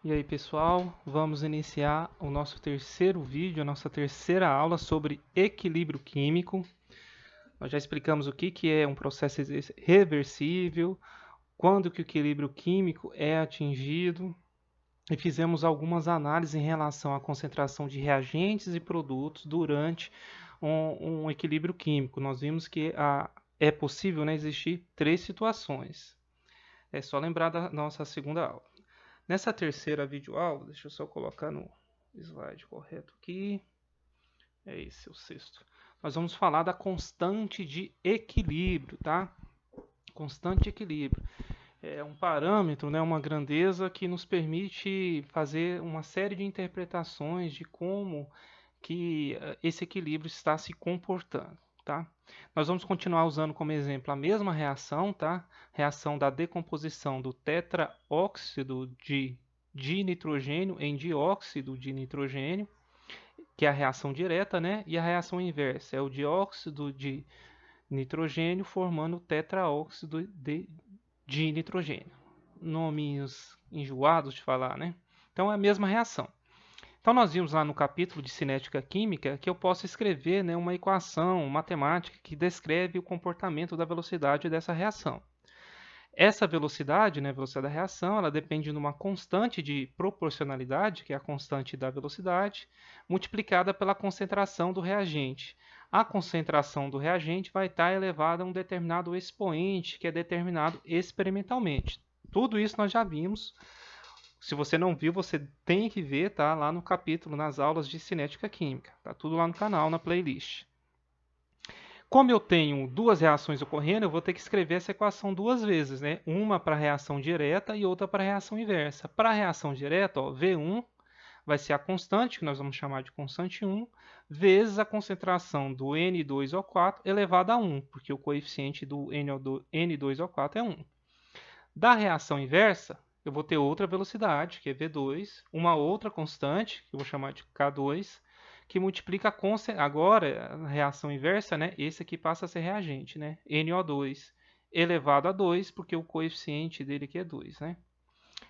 E aí pessoal, vamos iniciar o nosso terceiro vídeo, a nossa terceira aula sobre equilíbrio químico. Nós já explicamos o que é um processo reversível, quando que o equilíbrio químico é atingido e fizemos algumas análises em relação à concentração de reagentes e produtos durante um equilíbrio químico. Nós vimos que é possível, né, existir três situações. É só lembrar da nossa segunda aula. Nessa terceira videoaula, deixa eu só colocar no slide correto aqui. É esse o sexto. Nós vamos falar da constante de equilíbrio, tá? Constante de equilíbrio. É um parâmetro, né, uma grandeza que nos permite fazer uma série de interpretações de como que esse equilíbrio está se comportando, tá? Nós vamos continuar usando como exemplo a mesma reação, tá? Reação da decomposição do tetraóxido de dinitrogênio em dióxido de nitrogênio, que é a reação direta, né? E a reação inversa é o dióxido de nitrogênio formando o tetraóxido de dinitrogênio. Nominhos enjoados de falar, né? Então é a mesma reação. Então nós vimos lá no capítulo de cinética química que eu posso escrever, né, uma equação matemática que descreve o comportamento da velocidade dessa reação. Essa velocidade, né, a velocidade da reação, ela depende de uma constante de proporcionalidade, que é a constante da velocidade, multiplicada pela concentração do reagente. A concentração do reagente vai estar elevada a um determinado expoente, que é determinado experimentalmente. Tudo isso nós já vimos. Se você não viu, você tem que ver, tá? Lá no capítulo, nas aulas de cinética química. Tá tudo lá no canal, na playlist. Como eu tenho duas reações ocorrendo, eu vou ter que escrever essa equação duas vezes, né? Uma para a reação direta e outra para a reação inversa. Para a reação direta, ó, V1 vai ser a constante, que nós vamos chamar de constante 1, vezes a concentração do N2O4 elevada a 1, porque o coeficiente do N2O4 é 1. Da reação inversa, eu vou ter outra velocidade, que é V2, uma outra constante, que eu vou chamar de K2, que multiplica agora a reação inversa, né? Esse aqui passa a ser reagente, né? NO2 elevado a 2, porque o coeficiente dele aqui é 2, né?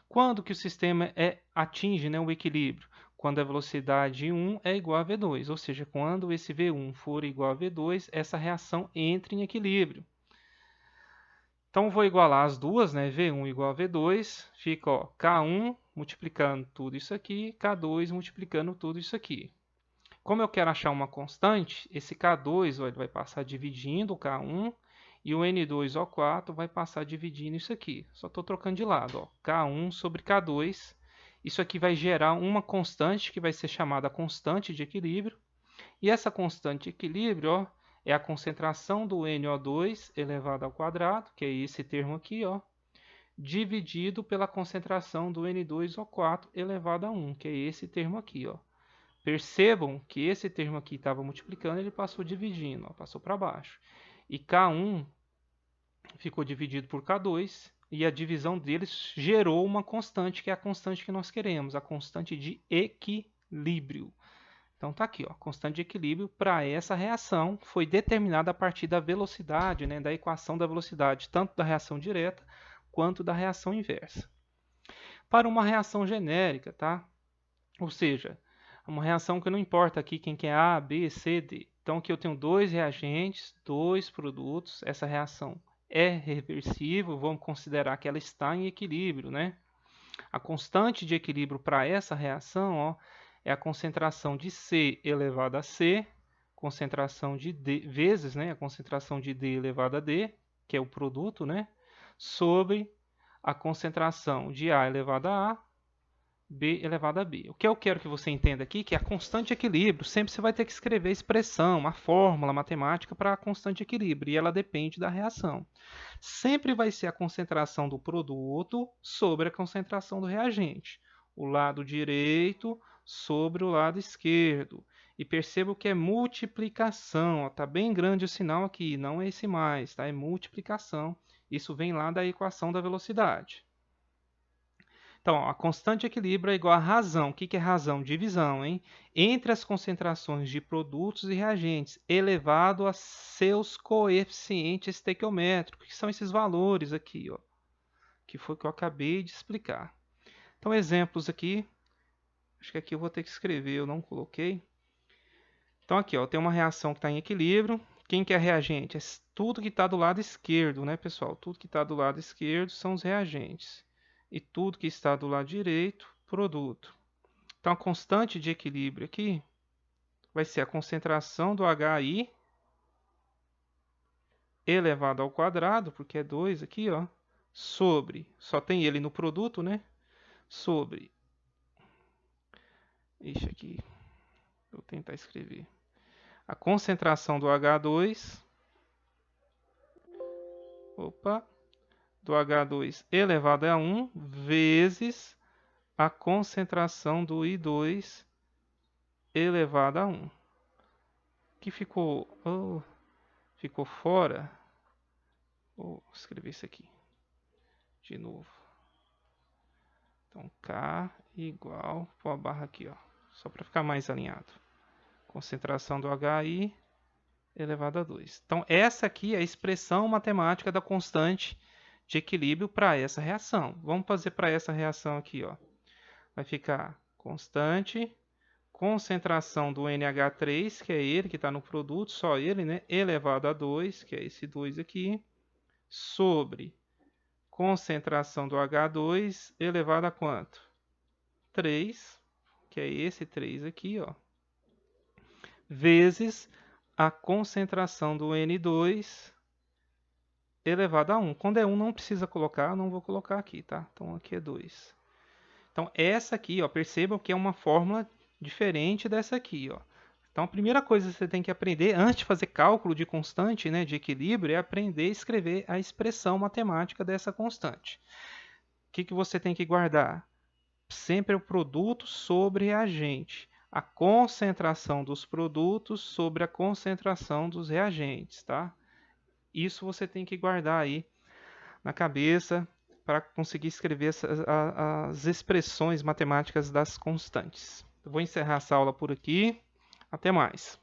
Quando que o sistema atinge, né, o equilíbrio? Quando a velocidade 1 é igual a V2, ou seja, quando esse V1 for igual a V2, essa reação entra em equilíbrio. Então, vou igualar as duas, né? V1 igual a V2, fica ó, K1 multiplicando tudo isso aqui, K2 multiplicando tudo isso aqui. Como eu quero achar uma constante, esse K2 ó, ele vai passar dividindo o K1 e o N2O4 vai passar dividindo isso aqui. Só estou trocando de lado. Ó. K1 sobre K2. Isso aqui vai gerar uma constante que vai ser chamada constante de equilíbrio. E essa constante de equilíbrio ó, é a concentração do NO2 elevado ao quadrado, que é esse termo aqui, ó, dividido pela concentração do N2O4 elevado a 1, que é esse termo aqui, ó. Percebam que esse termo aqui estava multiplicando, ele passou dividindo, ó, passou para baixo. E K1 ficou dividido por K2, e a divisão deles gerou uma constante, que é a constante que nós queremos, a constante de equilíbrio. Então tá aqui, ó, constante de equilíbrio para essa reação foi determinada a partir da velocidade, né, da equação da velocidade, tanto da reação direta quanto da reação inversa. Para uma reação genérica, tá? Ou seja, uma reação que não importa aqui quem que é A, B, C, D. Então aqui eu tenho dois reagentes, dois produtos, essa reação é reversível, vamos considerar que ela está em equilíbrio, né? A constante de equilíbrio para essa reação, ó, é a concentração de C elevado a C, concentração de D vezes, né, a concentração de D elevado a D, que é o produto, né, sobre a concentração de A elevado a A, B elevado a B. O que eu quero que você entenda aqui é que a constante de equilíbrio, sempre você vai ter que escrever a expressão, uma fórmula matemática para a constante de equilíbrio, e ela depende da reação. Sempre vai ser a concentração do produto sobre a concentração do reagente. O lado direito sobre o lado esquerdo. E perceba que é multiplicação. Está bem grande o sinal aqui, não é esse mais, tá? É multiplicação. Isso vem lá da equação da velocidade. Então, ó, a constante de equilíbrio é igual a razão. O que é razão? Divisão, hein? Entre as concentrações de produtos e reagentes, elevado a seus coeficientes estequiométricos, que são esses valores aqui, ó, que foi o que eu acabei de explicar. Então, exemplos aqui. Acho que aqui eu vou ter que escrever, eu não coloquei. Então, aqui, ó, tem uma reação que está em equilíbrio. Quem que é reagente? É tudo que está do lado esquerdo, né, pessoal? Tudo que está do lado esquerdo são os reagentes. E tudo que está do lado direito, produto. Então, a constante de equilíbrio aqui vai ser a concentração do HI elevado ao quadrado, porque é 2 aqui, ó, sobre, só tem ele no produto, né? Sobre, ixi, aqui, vou tentar escrever. A concentração do H2, do H2 elevado a 1, vezes a concentração do I2 elevado a 1. Que ficou, ficou fora. Vou escrever isso aqui de novo. Então, K igual, pôr a barra aqui, ó, só para ficar mais alinhado. Concentração do HI elevado a 2. Então, essa aqui é a expressão matemática da constante de equilíbrio para essa reação. Vamos fazer para essa reação aqui, ó. Vai ficar constante, concentração do NH3, que é ele que está no produto, só ele, né? Elevado a 2, que é esse 2 aqui, sobre concentração do H2 elevado a quanto? 3, que é esse 3 aqui, ó, vezes a concentração do N2 elevado a 1. Quando é 1 não precisa colocar, não vou colocar aqui, tá? Então aqui é 2. Então essa aqui, ó, percebam que é uma fórmula diferente dessa aqui, ó. Então a primeira coisa que você tem que aprender antes de fazer cálculo de constante, né, de equilíbrio, é aprender a escrever a expressão matemática dessa constante. O que que você tem que guardar? Sempre o produto sobre reagente. A concentração dos produtos sobre a concentração dos reagentes, tá? Isso você tem que guardar aí na cabeça para conseguir escrever as expressões matemáticas das constantes. Eu vou encerrar essa aula por aqui. Até mais.